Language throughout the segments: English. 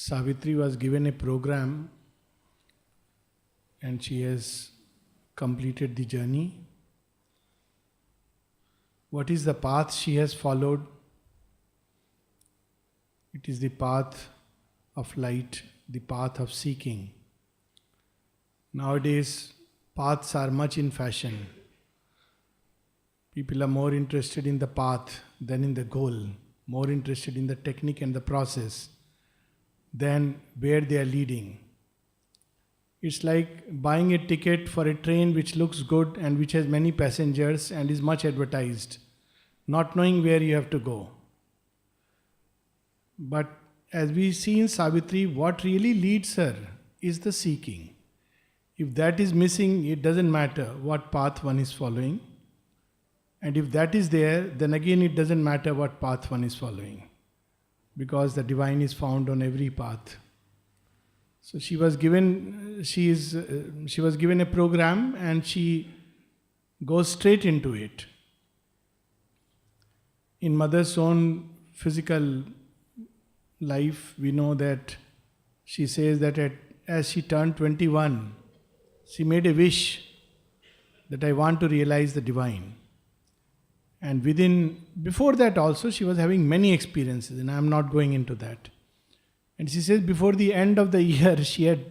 Savitri was given a program and she has completed the journey. What is the path she has followed? It is the path of light, the path of seeking. Nowadays, paths are much in fashion. People are more interested in the path than in the goal, more interested in the technique and the process than where they are leading. It's like buying a ticket for a train which looks good and which has many passengers and is much advertised, not knowing where you have to go. But as we see in Savitri, what really leads her is the seeking. If that is missing, it doesn't matter what path one is following. And if that is there, then again it doesn't matter what path one is following. Because the divine is found on every path. So she was given a program and she goes straight into it. In mother's own physical life, we know that she says that as she turned 21, she made a wish that I want to realize the divine. And before that also, she was having many experiences, and I am not going into that. And she says before the end of the year, she had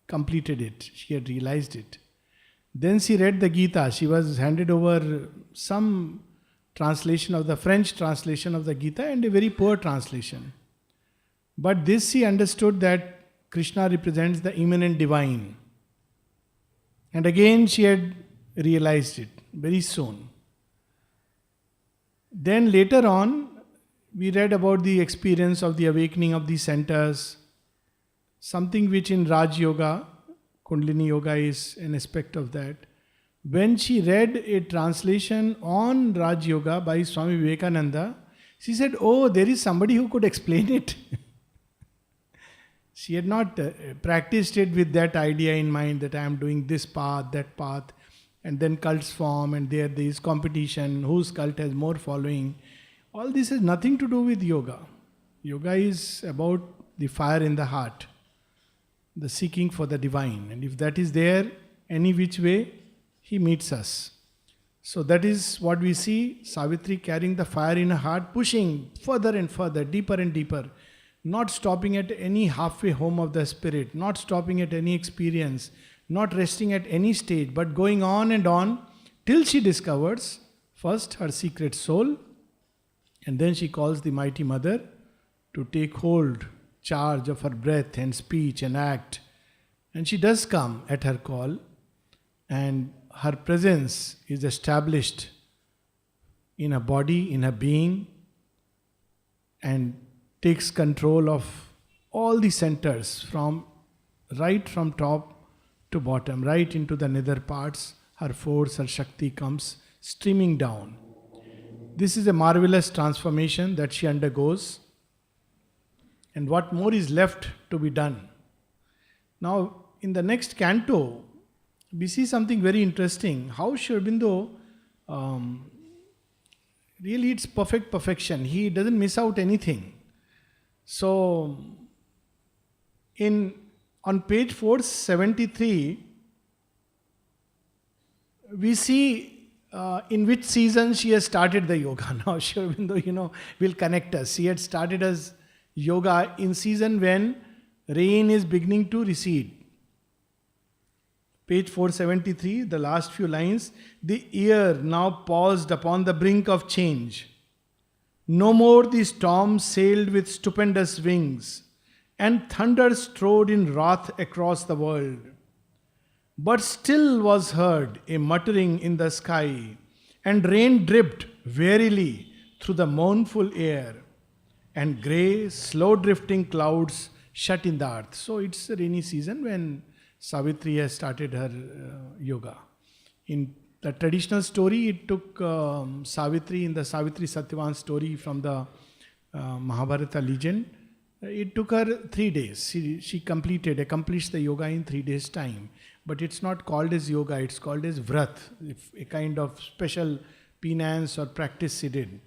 completed it, she had realized it. Then she read the Gita. She was handed over some translation of the French translation of the Gita and a very poor translation. But this she understood that Krishna represents the immanent divine. And again she had realized it very soon. Then later on, we read about the experience of the awakening of the centers, something which in Raj Yoga, Kundalini Yoga is an aspect of that. When she read a translation on Raj Yoga by Swami Vivekananda, she said, oh, there is somebody who could explain it. She had not practiced it with that idea in mind that I am doing this path, that path, and then cults form and there is competition, whose cult has more following. All this has nothing to do with yoga. Yoga is about the fire in the heart, the seeking for the divine. And if that is there, any which way, he meets us. So that is what we see, Savitri carrying the fire in her heart, pushing further and further, deeper and deeper, not stopping at any halfway home of the spirit, not stopping at any experience, not resting at any stage, but going on and on till she discovers first her secret soul, and then she calls the mighty mother to take charge of her breath and speech and act. And she does come at her call, and her presence is established in her body, in her being, and takes control of all the centers from top to bottom, right into the nether parts. Her force, her Shakti comes streaming down. This is a marvelous transformation that she undergoes. And what more is left to be done? Now, in the next canto, we see something very interesting. How Sri Aurobindo, really it's perfection. He doesn't miss out anything. So, on page 473, we see in which season she has started the yoga. Now, Sri Aurobindo, will connect us. She had started as yoga in season when rain is beginning to recede. Page 473, the last few lines. The year now paused upon the brink of change. No more the storm sailed with stupendous wings, and thunder strode in wrath across the world. But still was heard a muttering in the sky, and rain dripped wearily through the mournful air, and grey, slow drifting clouds shut in the earth. So it's a rainy season when Savitri has started her yoga. In the traditional story, it took Savitri, in the Savitri Satyavan story from the Mahabharata legend, it took her 3 days. She accomplished the yoga in 3 days' time. But it's not called as yoga, it's called as vrat, a kind of special penance or practice she did.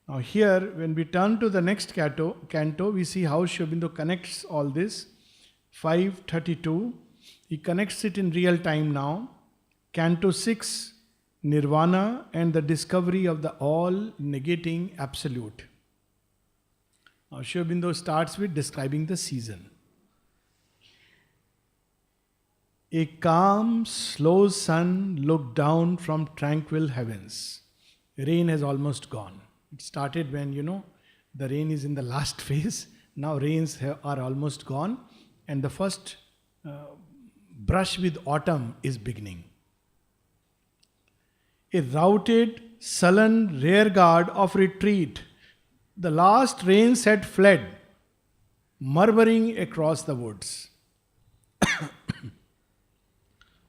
Now here, when we turn to the next canto, we see how Sri Aurobindo connects all this. 532, he connects it in real time now. Canto 6, Nirvana and the discovery of the all-negating absolute. Now Sri Aurobindo starts with describing the season. A calm, slow sun looked down from tranquil heavens. Rain has almost gone. It started when, the rain is in the last phase. Now rains are almost gone. And the first brush with autumn is beginning. A routed, sullen rearguard of retreat. The last rains had fled, murmuring across the woods.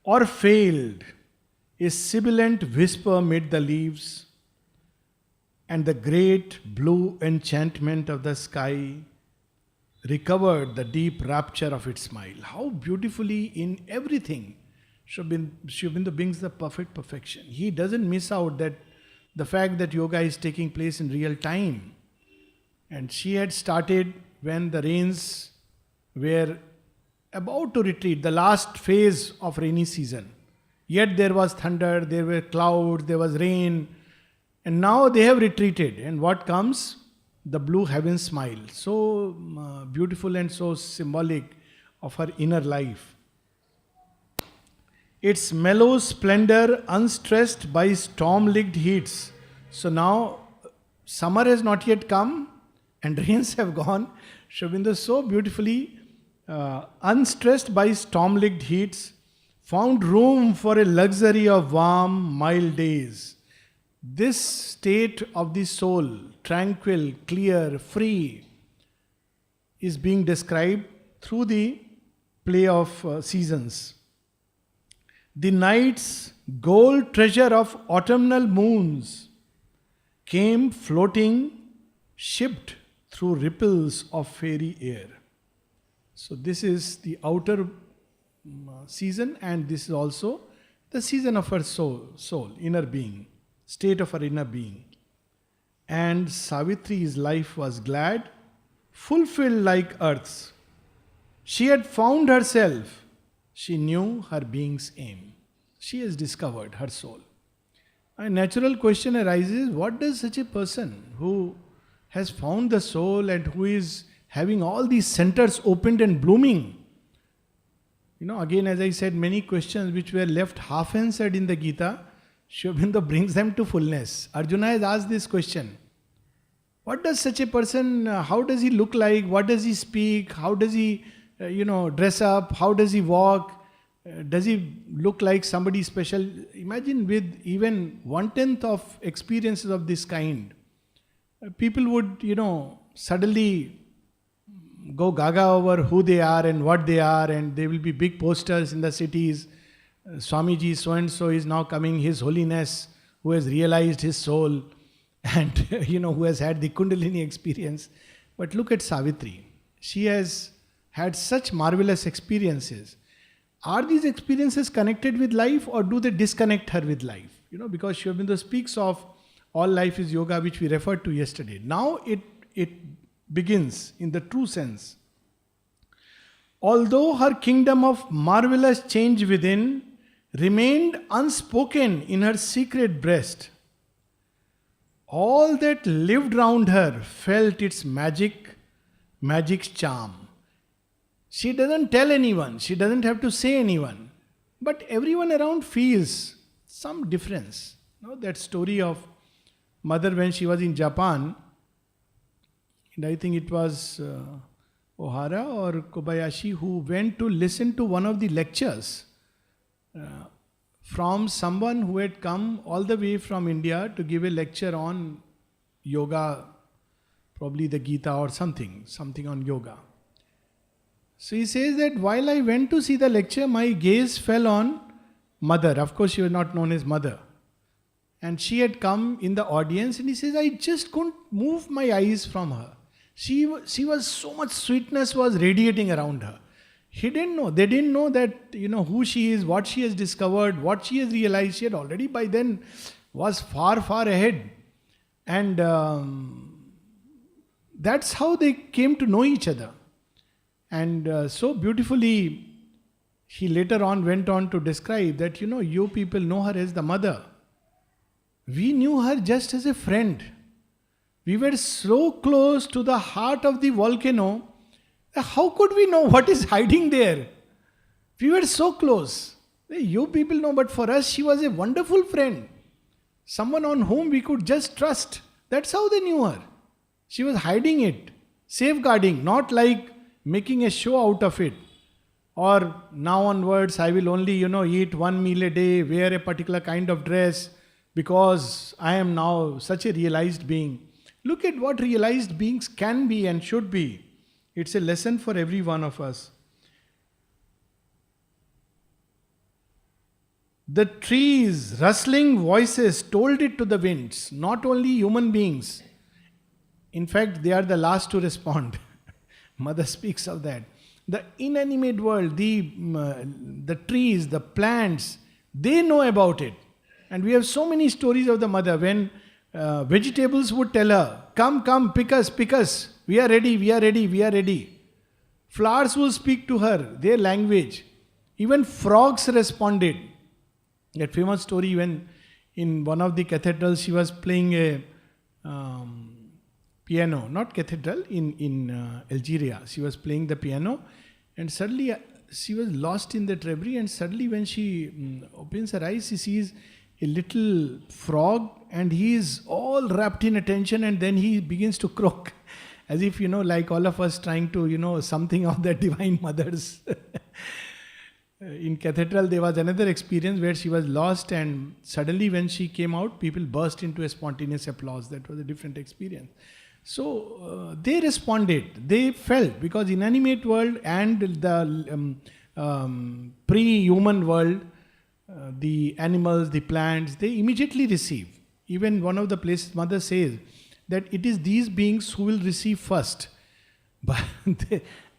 Or failed, a sibilant whisper mid the leaves, and the great blue enchantment of the sky recovered the deep rapture of its smile. How beautifully in everything Sri Aurobindo brings the perfection. He doesn't miss out that the fact that yoga is taking place in real time. And she had started when the rains were about to retreat, the last phase of rainy season. Yet there was thunder, there were clouds, there was rain. And now they have retreated. And what comes? The blue heaven smile. So beautiful and so symbolic of her inner life. Its mellow splendor unstressed by storm-licked heats. So now summer has not yet come and rains have gone. Sri Aurobindo so beautifully unstressed by storm-licked heats, found room for a luxury of warm, mild days. This state of the soul, tranquil, clear, free, is being described through the play of seasons. The night's gold treasure of autumnal moons came floating, shipped through ripples of fairy air. So this is the outer season, and this is also the season of her soul, inner being, state of her inner being. And Savitri's life was glad, fulfilled like earth's. She had found herself. She knew her being's aim. She has discovered her soul. A natural question arises, what does such a person who has found the soul and who is having all these centers opened and blooming? Again, as I said, many questions which were left half answered in the Gita, Sri Aurobindo brings them to fullness. Arjuna has asked this question. What does such a person, how does he look like? What does he speak? How does he, dress up? How does he walk? Does he look like somebody special? Imagine with even 1/10 of experiences of this kind, people would, suddenly go gaga over who they are and what they are, and there will be big posters in the cities. Swamiji so-and-so is now coming, His Holiness, who has realized his soul and, who has had the Kundalini experience. But look at Savitri. She has had such marvelous experiences. Are these experiences connected with life, or do they disconnect her with life? Because Sri Aurobindo speaks of all life is yoga, which we referred to yesterday. Now it begins in the true sense. Although her kingdom of marvelous change within remained unspoken in her secret breast, all that lived round her felt its magic's charm. She doesn't tell anyone, she doesn't have to say anyone, but everyone around feels some difference. That story of mother when she was in Japan, and I think it was Ohara or Kobayashi who went to listen to one of the lectures from someone who had come all the way from India to give a lecture on yoga, probably the Gita or something on yoga. So he says that while I went to see the lecture, my gaze fell on mother. Of course, she was not known as mother. And she had come in the audience, and he says, I just couldn't move my eyes from her. She was, so much sweetness was radiating around her. He didn't know. They didn't know that, who she is, what she has discovered, what she has realized. She had already by then was far, far ahead. And that's how they came to know each other. And so beautifully, he later on went on to describe that, you people know her as the mother. We knew her just as a friend. We were so close to the heart of the volcano. How could we know what is hiding there? We were so close. You people know, but for us, she was a wonderful friend. Someone on whom we could just trust. That's how they knew her. She was hiding it, safeguarding, not like making a show out of it. Or now onwards, I will only, eat one meal a day, wear a particular kind of dress, because I am now such a realized being. Look at what realized beings can be and should be. It's a lesson for every one of us. The trees, rustling voices told it to the winds, not only human beings. In fact, they are the last to respond. Mother speaks of that. The inanimate world, the trees, the plants, they know about it. And we have so many stories of the mother when vegetables would tell her, come, pick us, we are ready. Flowers will speak to her, their language. Even frogs responded. That famous story when in one of the cathedrals she was playing a piano, not cathedral, in Algeria. She was playing the piano and suddenly she was lost in that reverie, and suddenly when she opens her eyes, she sees a little frog and he is all wrapped in attention, and then he begins to croak as if, like all of us trying to, something of the Divine Mother's. In cathedral, there was another experience where she was lost, and suddenly when she came out, people burst into a spontaneous applause. That was a different experience. So they responded, they felt, because inanimate world and the pre-human world, the animals, the plants, they immediately receive. Even one of the places, Mother says that it is these beings who will receive first. But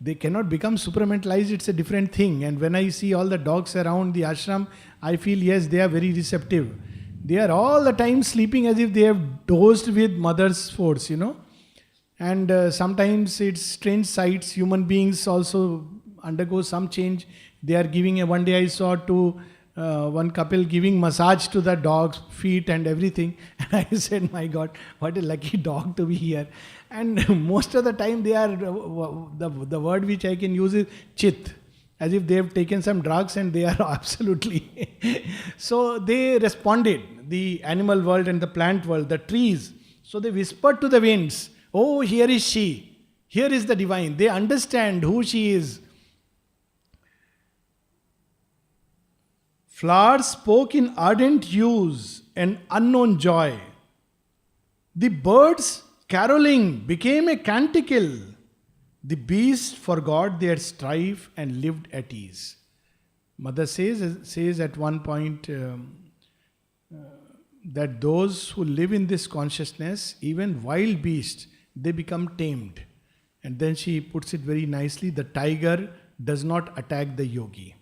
they cannot become supramentalized, it's a different thing. And when I see all the dogs around the ashram, I feel, yes, they are very receptive. They are all the time sleeping as if they have dosed with mother's force, And sometimes it's strange sights. Human beings also undergo some change. They are giving one day I saw one couple giving massage to the dog's feet and everything. And I said, my God, what a lucky dog to be here. And most of the time they are, the word which I can use is chit. As if they have taken some drugs and they are absolutely. So they responded, the animal world and the plant world, the trees. So they whispered to the winds, oh, here is she. Here is the divine. They understand who she is. Flowers spoke in ardent hues and unknown joy. The birds caroling became a canticle. The beasts forgot their strife and lived at ease. Mother says at one point that those who live in this consciousness, even wild beasts, they become tamed. And then she puts it very nicely, the tiger does not attack the yogi.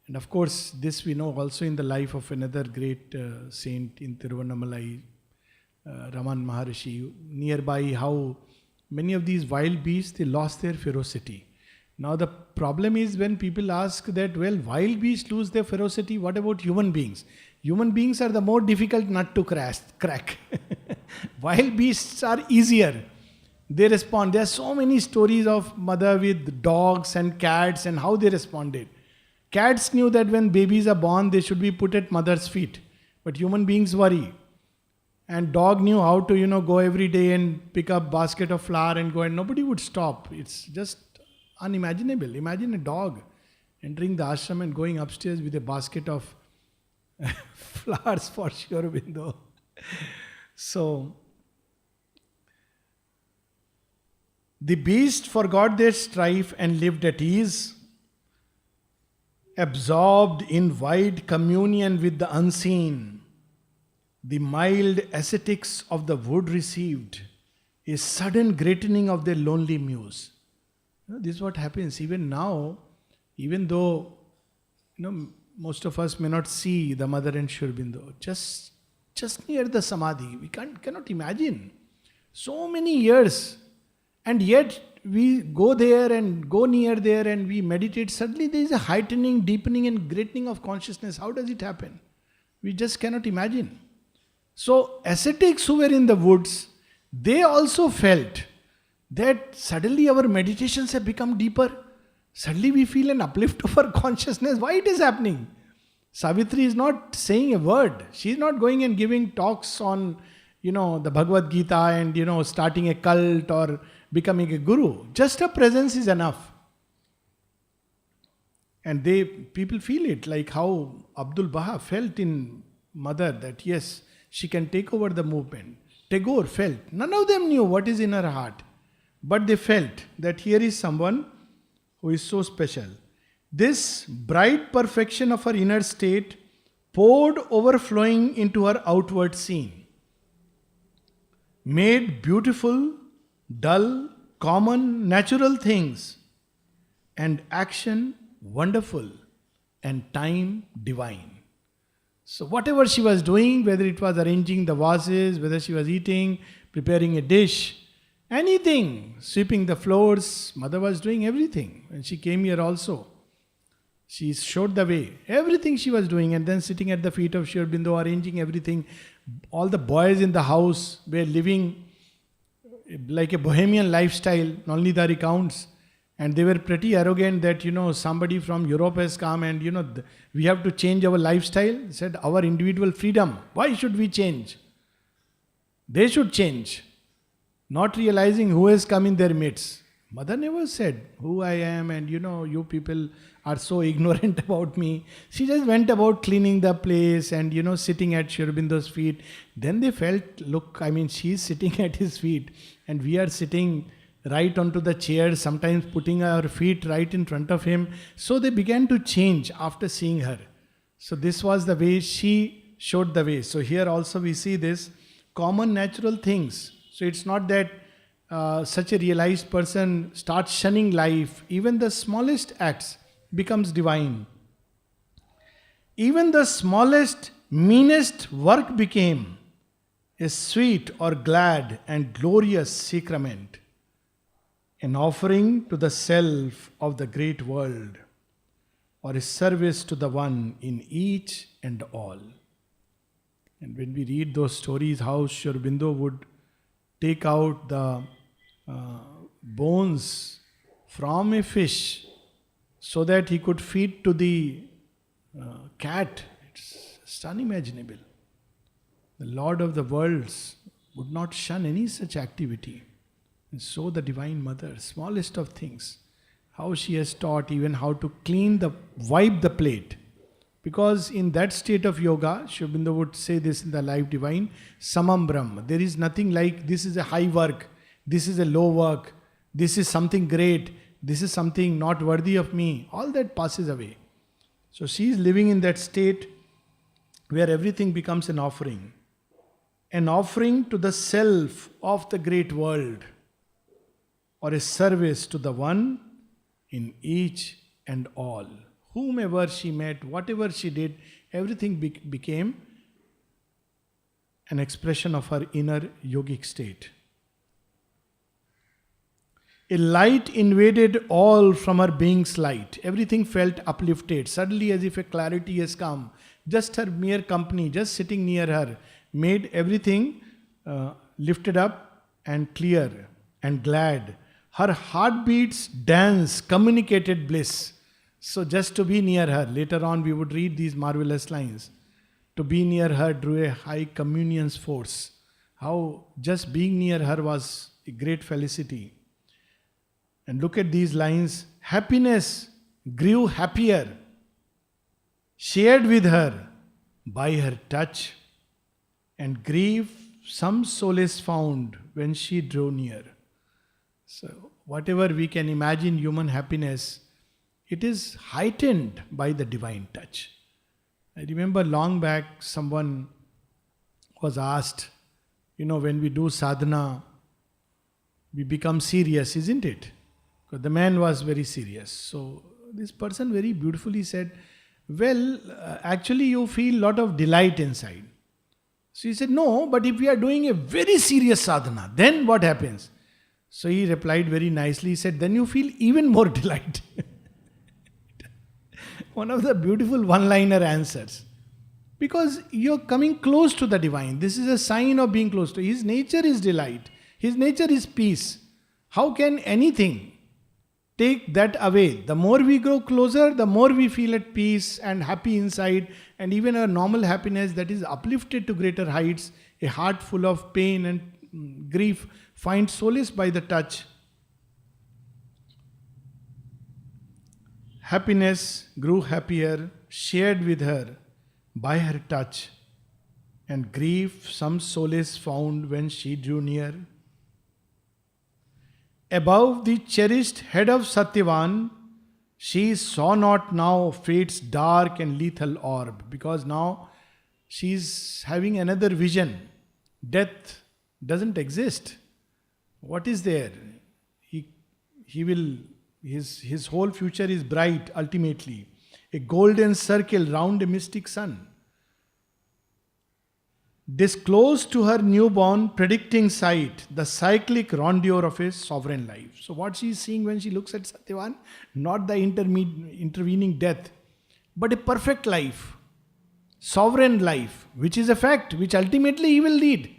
And of course, this we know also in the life of another great saint in Tiruvannamalai, Raman Maharishi, nearby, how many of these wild beasts, they lost their ferocity. Now the problem is when people ask that, well, wild beasts lose their ferocity, what about human beings? Human beings are the more difficult nut to crack. Wild beasts are easier. They respond. There are so many stories of mother with dogs and cats and how they responded. Cats knew that when babies are born, they should be put at mother's feet. But human beings worry. And dog knew how to, go every day and pick up basket of flour and go, and nobody would stop. It's just unimaginable. Imagine a dog entering the ashram and going upstairs with a basket of flowers for Sri Aurobindo. So, the beast forgot their strife and lived at ease, absorbed in wide communion with the unseen. The mild ascetics of the wood received a sudden greatening of their lonely muse. This is what happens even now, even though most of us may not see the mother and Sri Aurobindo. Just just near the samadhi. We cannot imagine. So many years. And yet we go there and go near there and we meditate. Suddenly there is a heightening, deepening and greatening of consciousness. How does it happen? We just cannot imagine. So ascetics who were in the woods, they also felt that suddenly our meditations have become deeper. Suddenly we feel an uplift of our consciousness. Why it is happening? Savitri is not saying a word. She is not going and giving talks on, the Bhagavad Gita and, starting a cult or becoming a guru. Just her presence is enough. And people feel it, like how Abdul Baha felt in Mother, that yes, she can take over the movement. Tagore felt. None of them knew what is in her heart. But they felt that here is someone who is so special. This bright perfection of her inner state poured overflowing into her outward scene, made beautiful, dull, common, natural things, and action wonderful, and time divine. So whatever she was doing, whether it was arranging the vases, whether she was eating, preparing a dish, anything, sweeping the floors, Mother was doing everything. When she came here also, she showed the way. Everything she was doing, and then sitting at the feet of Sri Aurobindo, arranging everything. All the boys in the house were living like a bohemian lifestyle, Nalnida recounts. And they were pretty arrogant that, somebody from Europe has come and, we have to change our lifestyle. He said, our individual freedom. Why should we change? They should change. Not realizing who has come in their midst. Mother never said who I am and, you people are so ignorant about me. She just went about cleaning the place and, sitting at Sri Aurobindo's feet. Then they felt, look, she's sitting at his feet and we are sitting right onto the chair, sometimes putting our feet right in front of him. So they began to change after seeing her. So this was the way she showed the way. So here also we see this common natural things. So it's not that such a realized person starts shunning life. Even the smallest acts becomes divine. Even the smallest, meanest work became a sweet or glad and glorious sacrament, an offering to the self of the great world, or a service to the one in each and all. And when we read those stories, how Sri Aurobindo would take out the bones from a fish so that he could feed to the cat, it's unimaginable. The Lord of the worlds would not shun any such activity. And so the Divine Mother, smallest of things, how she has taught even how to wipe the plate. Because in that state of yoga, Sri Aurobindo would say this in the Life Divine, Samam Brahm. There is nothing like this is a high work, this is a low work, this is something great, this is something not worthy of me. All that passes away. So she is living in that state where everything becomes an offering. An offering to the self of the great world, or a service to the one in each and all. Whomever she met, whatever she did, everything became an expression of her inner yogic state. A light invaded all from her being's light. Everything felt uplifted. Suddenly, as if a clarity has come. Just her mere company, just sitting near her, made everything lifted up and clear and glad. Her heartbeats dance, communicated bliss. So just to be near her, later on we would read these marvelous lines. To be near her drew a high communion's force. How just being near her was a great felicity. And look at these lines. Happiness grew happier, shared with her by her touch, and grief some solace found when she drew near. So whatever we can imagine human happiness, it is heightened by the divine touch. I remember long back someone was asked, when we do sadhana, we become serious, isn't it? Because the man was very serious. So this person very beautifully said, actually you feel lot of delight inside. So he said, no, but if we are doing a very serious sadhana, then what happens? So he replied very nicely. He said, then you feel even more delight. One of the beautiful one-liner answers. Because you're coming close to the divine. This is a sign of being close to. His nature is delight. His nature is peace. How can anything take that away? The more we grow closer, the more we feel at peace and happy inside, and even a normal happiness that is uplifted to greater heights. A heart full of pain and grief finds solace by the touch. Happiness grew happier, shared with her by her touch, and grief some solace found when she drew near. Above the cherished head of Satyavan, she saw not now fate's dark and lethal orb, because now she is having another vision. Death doesn't exist. What is there? His whole future is bright ultimately. A golden circle round a mystic sun. Disclosed to her newborn predicting sight the cyclic rondure of a sovereign life. So what she is seeing when she looks at Satyavan, not the intervening death, but a perfect life, sovereign life, which is a fact, which ultimately he will lead.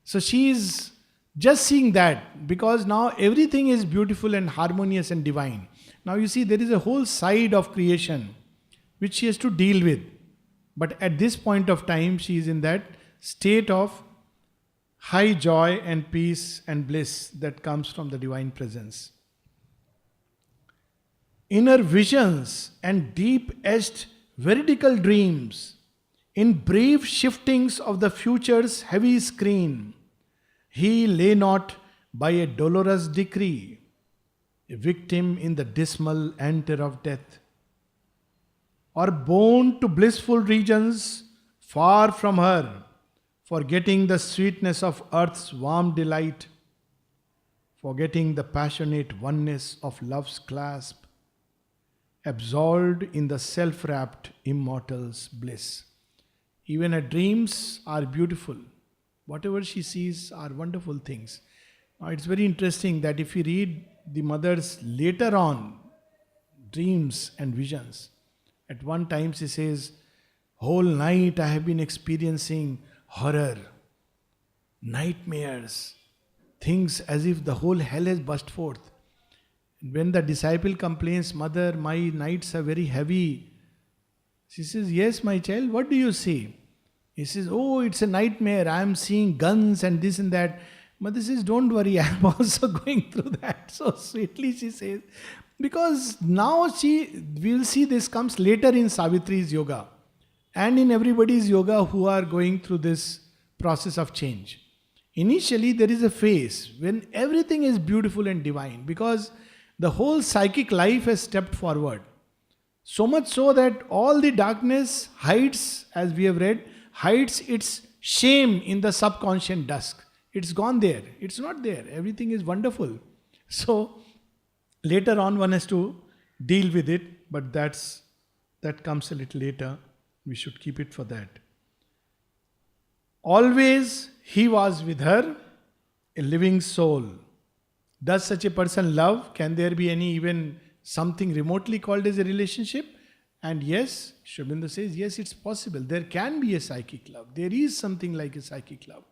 So she is just seeing that, because now everything is beautiful and harmonious and divine. Now you see, there is a whole side of creation which she has to deal with. But at this point of time, she is in that state of high joy and peace and bliss that comes from the divine presence. Inner visions and deep-etched veridical dreams, in brief shiftings of the future's heavy screen, he lay not by a dolorous decree, a victim in the dismal enter of death, or borne to blissful regions far from her, forgetting the sweetness of earth's warm delight, forgetting the passionate oneness of love's clasp, absolved in the self-wrapped immortal's bliss. Even her dreams are beautiful. Whatever she sees are wonderful things. Now it's very interesting that if you read the mother's later on dreams and visions, at one time she says, whole night I have been experiencing horror, nightmares, things as if the whole hell has burst forth. When the disciple complains, Mother, my nights are very heavy. She says, yes, my child, what do you see? He says, oh, it's a nightmare. I am seeing guns and this and that. Mother says, don't worry, I am also going through that. So sweetly she says, because now we'll see this comes later in Savitri's yoga and in everybody's yoga who are going through this process of change. Initially, there is a phase when everything is beautiful and divine, because the whole psychic life has stepped forward. So much so that all the darkness hides, as we have read, hides its shame in the subconscious dusk. It's gone there. It's not there. Everything is wonderful. So later on one has to deal with it, but that comes a little later. We should keep it for that. Always he was with her, a living soul. Does such a person love? Can there be any even something remotely called as a relationship? And yes, Sri Aurobindo says, yes, it's possible. There can be a psychic love. There is something like a psychic love.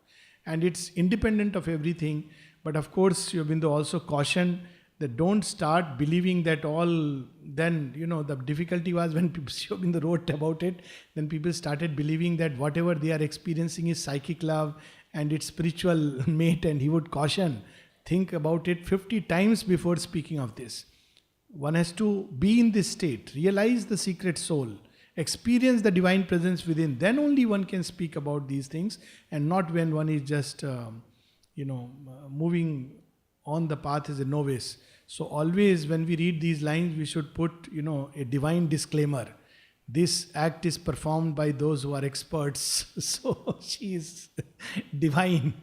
And it's independent of everything. But of course, Sri Aurobindo also cautioned that don't start believing that all, then, the difficulty was when Sri Aurobindo wrote about it, then people started believing that whatever they are experiencing is psychic love and it's spiritual mate, and he would caution, think about it 50 times before speaking of this. One has to be in this state, realize the secret soul, experience the divine presence within. Then only one can speak about these things, and not when one is just, moving on the path as a novice. So always when we read these lines, we should put, a divine disclaimer. This act is performed by those who are experts. So she is divine.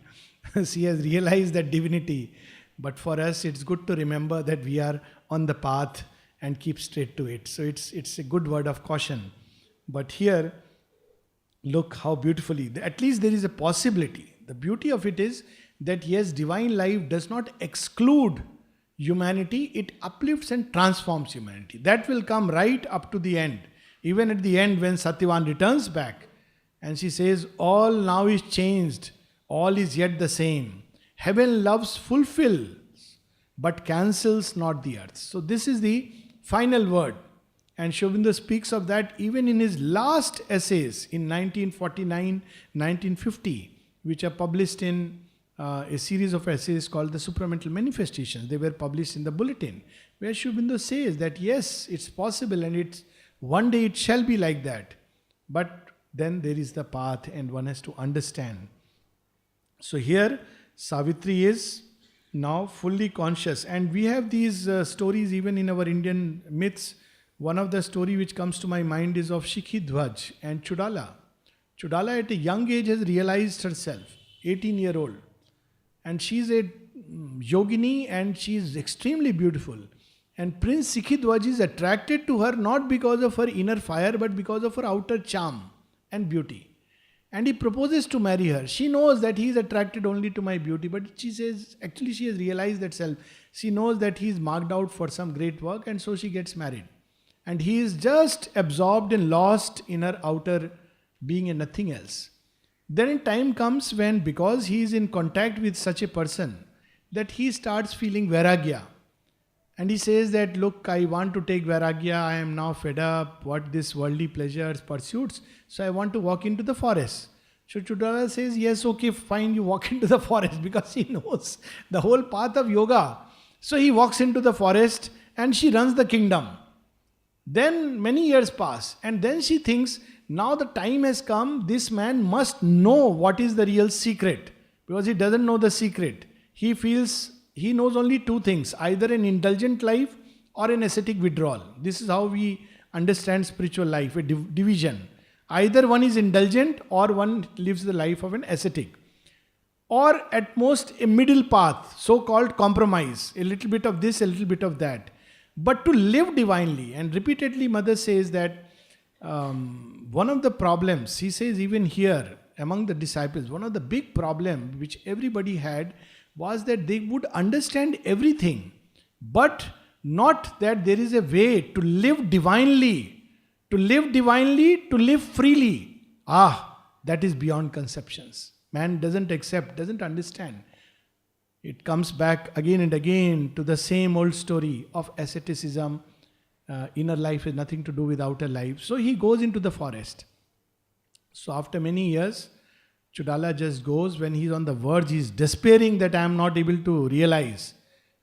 She has realized that divinity. But for us, it's good to remember that we are on the path and keep straight to it. So it's a good word of caution. But here, Look how beautifully, at least there is a possibility. The beauty of it is that yes, divine life does not exclude humanity, it uplifts and transforms humanity. That will come right up to the end. Even at the end, when Satyavan returns back and she says, all now is changed, all is yet the same. Heaven loves fulfills, but cancels not the earth. So, this is the final word. And Sri Aurobindo speaks of that even in his last essays in 1949, 1950, which are published in a series of essays called the Supramental Manifestations. They were published in the Bulletin, where Sri Aurobindo says that yes, it's possible and it's one day it shall be like that. But then there is the path and one has to understand. So here, Savitri is now fully conscious. And we have these stories even in our Indian myths. One of the story which comes to my mind is of Shikhidhwaj and Chudala. Chudala at a young age has realized herself, 18-year-old. And she is a yogini and she is extremely beautiful. And Prince Shikhidhwaj is attracted to her not because of her inner fire but because of her outer charm and beauty. And he proposes to marry her. She knows that he is attracted only to my beauty, but she says, actually she has realized that self. She knows that he is marked out for some great work and so she gets married. And he is just absorbed and lost in her outer being and nothing else. Then a time comes when, because he is in contact with such a person, that he starts feeling vairagya. And he says that, look, I want to take vairagya, I am now fed up, what this worldly pleasures, pursuits, so I want to walk into the forest. So Chudala says, yes, okay, fine, you walk into the forest, because he knows the whole path of yoga. So he walks into the forest and she runs the kingdom. Then many years pass and then she thinks, now the time has come, this man must know what is the real secret, because he doesn't know the secret. He feels he knows only two things, either an indulgent life or an ascetic withdrawal. This is how we understand spiritual life, a division. Either one is indulgent or one lives the life of an ascetic. Or at most a middle path, so-called compromise, a little bit of this, a little bit of that. But to live divinely, and repeatedly Mother says that one of the problems, he says even here among the disciples, one of the big problems which everybody had was that they would understand everything, but not that there is a way to live divinely, to live freely. That is beyond conceptions. Man doesn't accept, doesn't understand. It comes back again and again to the same old story of asceticism. Inner life has nothing to do with outer life. So he goes into the forest. So after many years, Chudala just goes when he's on the verge, he's despairing that I am not able to realize.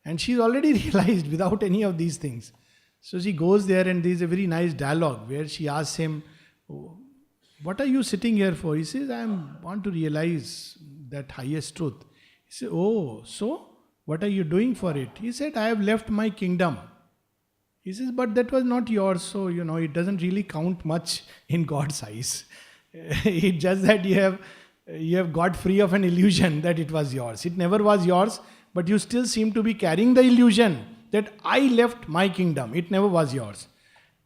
And she's already realized without any of these things. So she goes there and there's a very nice dialogue where she asks him, what are you sitting here for? He says, I want to realize that highest truth. He said, oh, so what are you doing for it? He said, I have left my kingdom. He says, but that was not yours, so it doesn't really count much in God's eyes. It's just that you have got free of an illusion that it was yours. It never was yours, but you still seem to be carrying the illusion that I left my kingdom. It never was yours.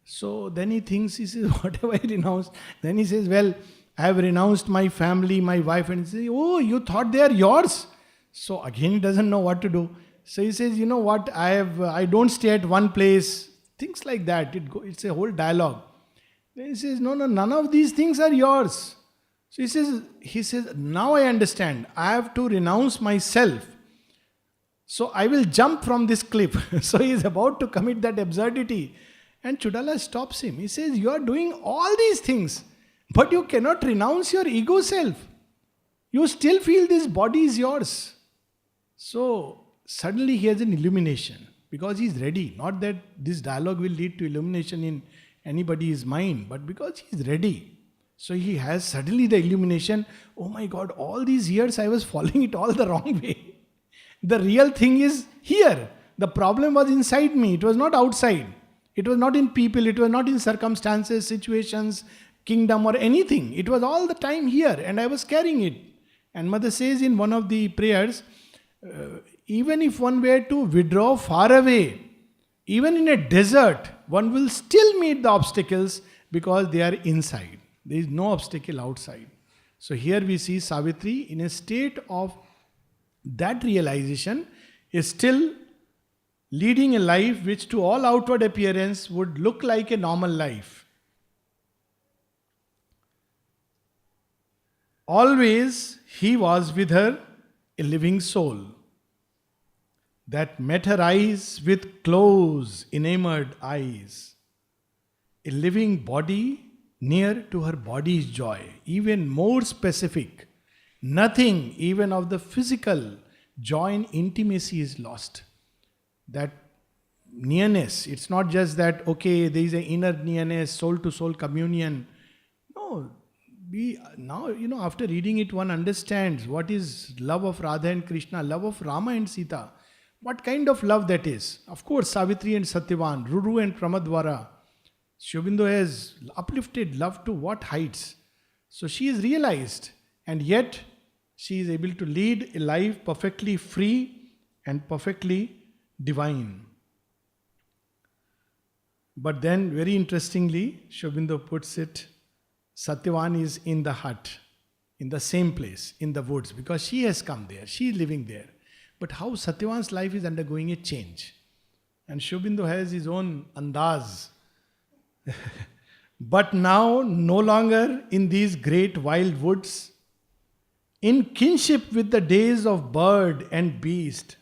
So then he thinks, he says, what have I renounced? Then he says, well, I have renounced my family, my wife. And he says, oh, you thought they are yours? So again, he doesn't know what to do. So he says, you know what, I don't stay at one place. Things like that. It's a whole dialogue. Then he says, no, none of these things are yours. So he says, now I understand. I have to renounce myself. So I will jump from this cliff. So he is about to commit that absurdity. And Chudala stops him. He says, you are doing all these things, but you cannot renounce your ego self. You still feel this body is yours. So suddenly he has an illumination because he is ready. Not that this dialogue will lead to illumination in anybody's mind, but because he is ready. So he has suddenly the illumination, oh my God, all these years I was following it all the wrong way. The real thing is here. The problem was inside me. It was not outside. It was not in people. It was not in circumstances, situations, kingdom or anything. It was all the time here and I was carrying it. And Mother says in one of the prayers, even if one were to withdraw far away, even in a desert, one will still meet the obstacles because they are inside. There is no obstacle outside. So here we see Savitri in a state of that realization is still leading a life which to all outward appearance would look like a normal life. Always he was with her, a living soul that met her eyes with close, enamored eyes. A living body near to her body's joy, even more specific. Nothing even of the physical joy and intimacy is lost. That nearness, it's not just that, okay, there is an inner nearness, soul to soul communion. No, we now, after reading it, one understands what is love of Radha and Krishna, love of Rama and Sita. What kind of love that is? Of course, Savitri and Satyavan, Ruru and Pramadwara. Sri Aurobindo has uplifted love to what heights? So she is realized, and yet she is able to lead a life perfectly free and perfectly divine. But then, very interestingly, Sri Aurobindo puts it, Satyavan is in the hut, in the same place, in the woods, because she has come there, she is living there. But how Satyavan's life is undergoing a change. And Sri Aurobindo has his own andaz. But now, no longer in these great wild woods, in kinship with the days of bird and beast,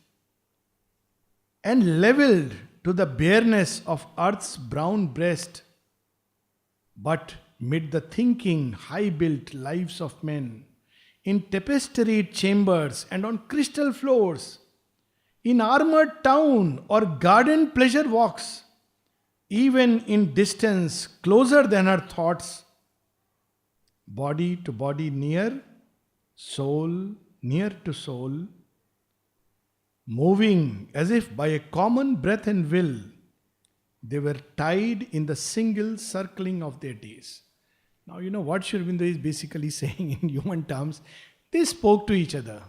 and leveled to the bareness of earth's brown breast, but mid the thinking, high-built lives of men, in tapestried chambers and on crystal floors, in armored town or garden pleasure walks, even in distance closer than her thoughts, body to body near, soul near to soul, moving as if by a common breath and will, they were tied in the single circling of their days. Now, what Sri Aurobindo is basically saying in human terms, they spoke to each other.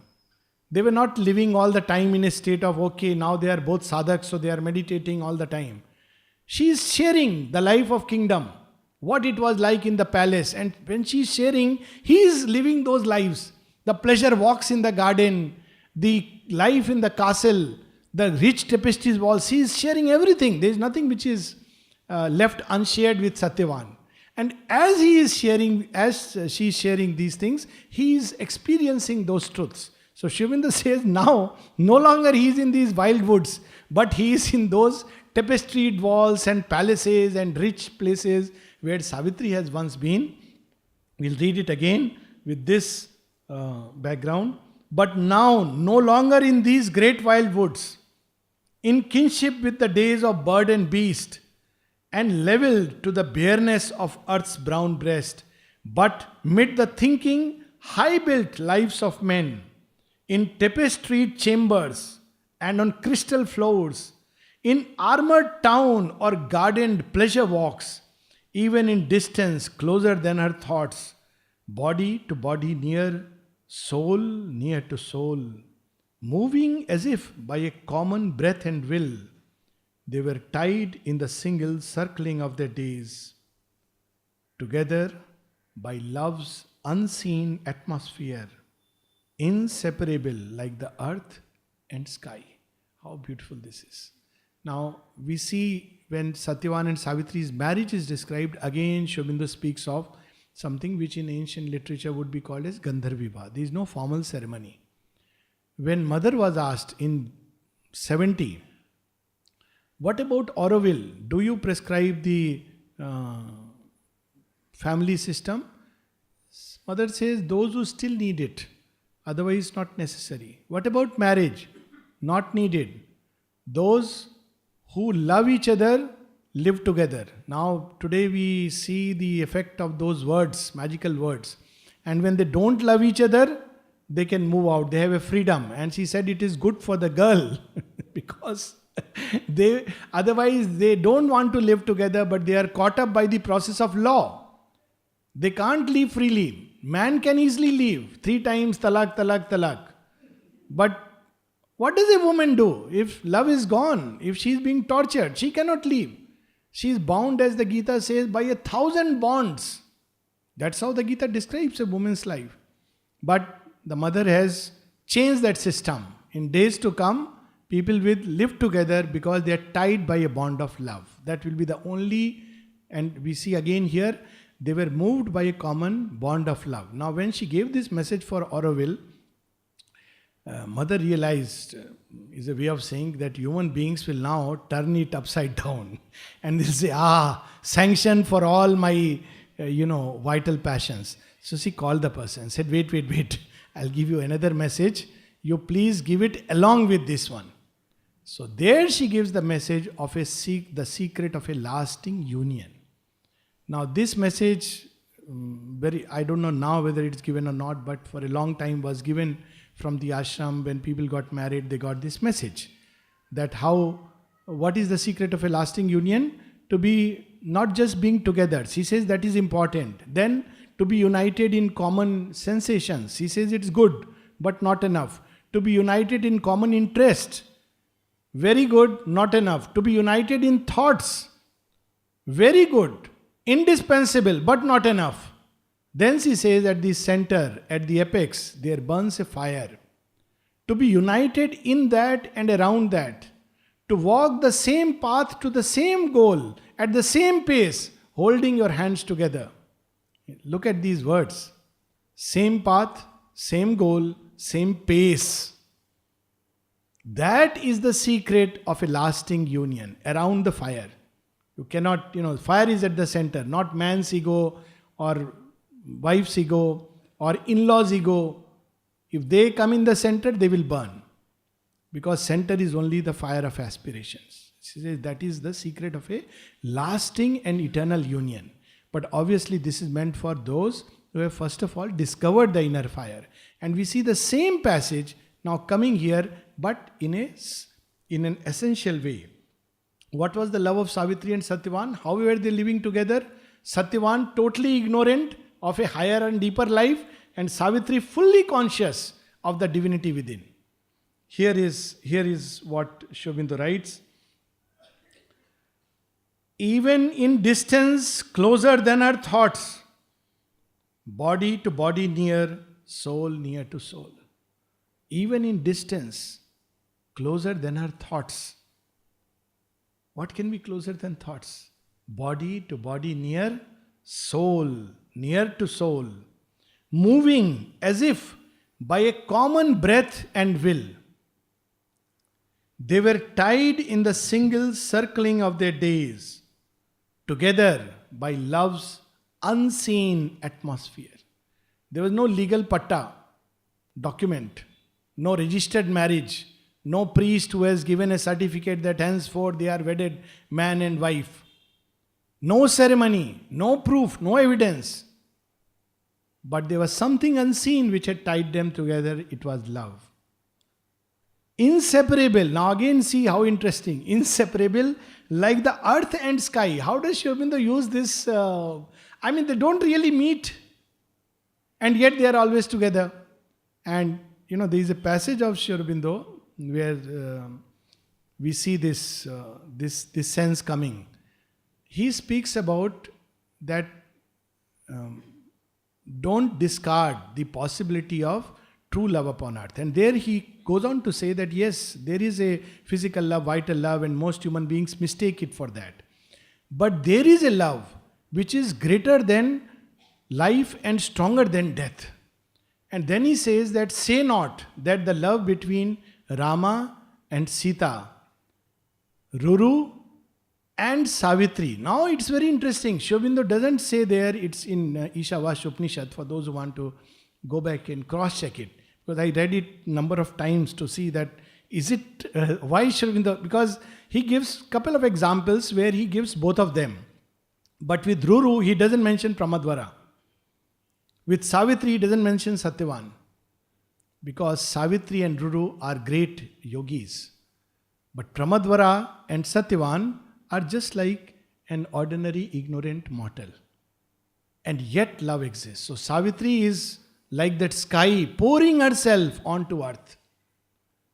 They were not living all the time in a state of, okay, now they are both sadhaks, so they are meditating all the time. She is sharing the life of kingdom, what it was like in the palace. And when she is sharing, he is living those lives. The pleasure walks in the garden, the life in the castle, the rich tapestries walls. She is sharing everything. There is nothing which is left unshared with Satyavan. And as he is sharing, as she is sharing these things, he is experiencing those truths. So Sri Aurobindo says now, no longer he is in these wild woods, but he is in those tapestried walls and palaces and rich places where Savitri has once been. We'll read it again with this background. But now, no longer in these great wild woods, in kinship with the days of bird and beast, and leveled to the bareness of earth's brown breast, but mid the thinking, high-built lives of men, in tapestried chambers and on crystal floors, in armored town or gardened pleasure walks, even in distance closer than her thoughts, body to body near, soul near to soul, moving as if by a common breath and will, they were tied in the single circling of their days, together by love's unseen atmosphere, inseparable like the earth and sky. How beautiful this is. Now, we see when Satyavan and Savitri's marriage is described, again Sri Aurobindo speaks of something which in ancient literature would be called as Gandharva. There is no formal ceremony. When mother was asked in 70, what about Auroville? Do you prescribe the family system? Mother says, those who still need it, otherwise not necessary. What about marriage? Not needed. Those who love each other live together. Now, today we see the effect of those words, magical words. And when they don't love each other, they can move out. They have a freedom. And she said it is good for the girl because otherwise they don't want to live together, but they are caught up by the process of law. They can't live freely. Man can easily leave 3 times talak, talak, talak. But what does a woman do if love is gone? If she is being tortured, she cannot leave. She is bound, as the Gita says, by 1,000 bonds. That's how the Gita describes a woman's life. But the mother has changed that system. In days to come, people will live together because they are tied by a bond of love. That will be the only, and we see again here, they were moved by a common bond of love. Now, when she gave this message for Auroville, mother realized, is a way of saying that human beings will now turn it upside down and they'll say, sanction for all my, vital passions. So she called the person, said, wait, I'll give you another message. You please give it along with this one. So there she gives the message of the secret of a lasting union. Now this message, I don't know now whether it's given or not, but for a long time was given from the ashram. When people got married, they got this message. That what is the secret of a lasting union? To be not just being together. She says that is important. Then to be united in common sensations. She says it's good, but not enough. To be united in common interest. Very good, not enough. To be united in thoughts. Very good. Indispensable, but not enough. Then she says at the center, at the apex, there burns a fire. To be united in that and around that. To walk the same path to the same goal, at the same pace, holding your hands together. Look at these words. Same path, same goal, same pace. That is the secret of a lasting union, around the fire. You cannot, fire is at the center, not man's ego or wife's ego or in-laws' ego. If they come in the center, they will burn. Because center is only the fire of aspirations. She says that is the secret of a lasting and eternal union. But obviously this is meant for those who have first of all discovered the inner fire. And we see the same passage now coming here, but in an essential way. What was the love of Savitri and Satyavan? How were they living together? Satyavan totally ignorant of a higher and deeper life, and Savitri fully conscious of the divinity within. Here is what Sri Aurobindo writes. Even in distance closer than our thoughts, body to body near, soul near to soul. Even in distance closer than our thoughts. What can be closer than thoughts? Body to body near, soul near to soul. Moving as if by a common breath and will. They were tied in the single circling of their days, together by love's unseen atmosphere. There was no legal patta, document, no registered marriage, no priest who has given a certificate that henceforth they are wedded man and wife. No ceremony, no proof, no evidence. But there was something unseen which had tied them together. It was love. Inseparable. Now again see how interesting. Inseparable like the earth and sky. How does Sri Aurobindo use this? They don't really meet. And yet they are always together. And there is a passage of Sri Aurobindo where we see this sense coming. He speaks about that don't discard the possibility of true love upon earth. And there he goes on to say that yes, there is a physical love, vital love, and most human beings mistake it for that. But there is a love which is greater than life and stronger than death. And then he says that say not that the love between Rama and Sita, Ruru and Savitri. Now it's very interesting. Sri Aurobindo doesn't say there, it's in Ishavasya Upanishad, for those who want to go back and cross-check it. Because I read it number of times to see that, why Sri Aurobindo? Because he gives couple of examples where he gives both of them. But with Ruru, he doesn't mention Pramadvara. With Savitri, he doesn't mention Satyavan. Because Savitri and Ruru are great yogis. But Pramadvara and Satyavan are just like an ordinary ignorant mortal. And yet love exists. So Savitri is like that sky pouring herself onto earth.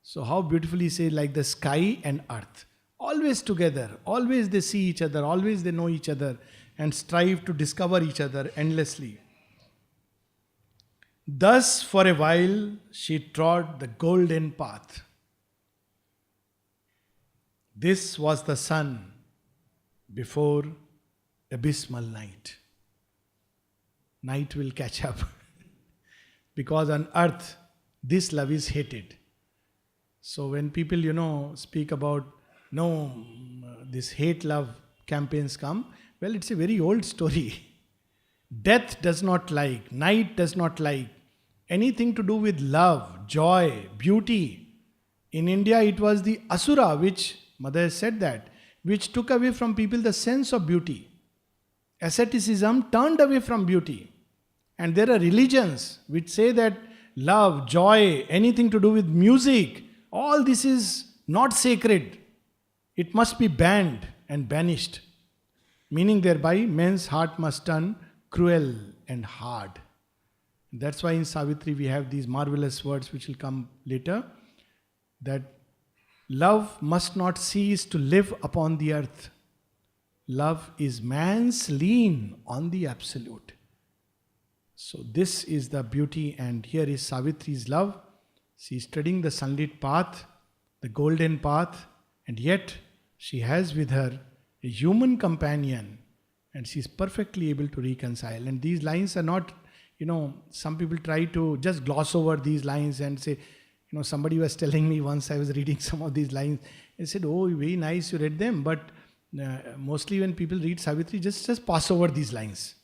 So how beautifully say like the sky and earth. Always together. Always they see each other. Always they know each other. And strive to discover each other endlessly. Thus for a while she trod the golden path. This was the sun before abysmal night. Night will catch up. Because on earth, this love is hated. So when people, speak about, this hate love campaigns come, well, it's a very old story. Death does not like, night does not like anything to do with love, joy, beauty. In India, it was the Asura, which, Mother has said that, which took away from people the sense of beauty. Asceticism turned away from beauty. And there are religions which say that love, joy, anything to do with music, all this is not sacred. It must be banned and banished. Meaning thereby, men's heart must turn cruel and hard. That's why in Savitri we have these marvelous words which will come later, that love must not cease to live upon the earth. Love is man's lien on the absolute. So this is the beauty, and here is Savitri's love. She is treading the sunlit path, the golden path, and yet she has with her a human companion, and she is perfectly able to reconcile. And these lines are not, some people try to just gloss over these lines and say, somebody was telling me once, I was reading some of these lines, and said, oh, very nice, you read them, but mostly when people read Savitri, just pass over these lines.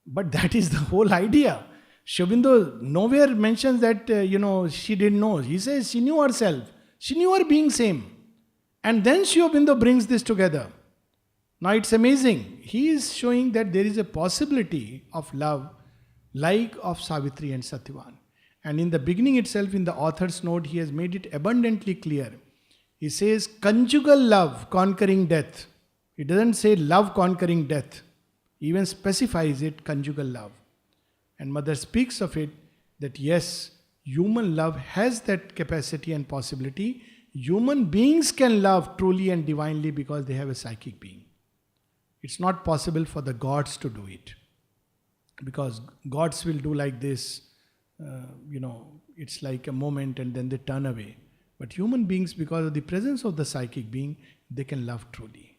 But that is the whole idea. Sri Aurobindo nowhere mentions that, she didn't know. He says she knew herself. She knew her being same. And then Sri Aurobindo brings this together. Now it's amazing. He is showing that there is a possibility of love like of Savitri and Satyavan. And in the beginning itself, in the author's note, he has made it abundantly clear. He says conjugal love conquering death. He doesn't say love conquering death. He even specifies it conjugal love. And Mother speaks of it that yes, human love has that capacity and possibility. Human beings can love truly and divinely because they have a psychic being. It's not possible for the gods to do it. Because gods will do like this, it's like a moment and then they turn away. But human beings, because of the presence of the psychic being, they can love truly.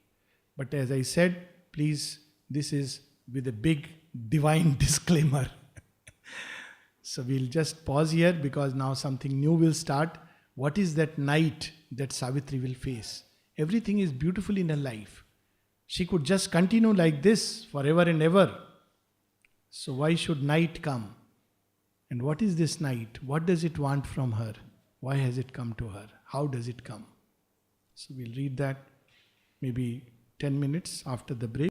But as I said, please, this is with a big divine disclaimer. So we'll just pause here because now something new will start. What is that night that Savitri will face? Everything is beautiful in her life. She could just continue like this forever and ever. So why should night come? And what is this night? What does it want from her? Why has it come to her? How does it come? So we'll read that maybe 10 minutes after the break.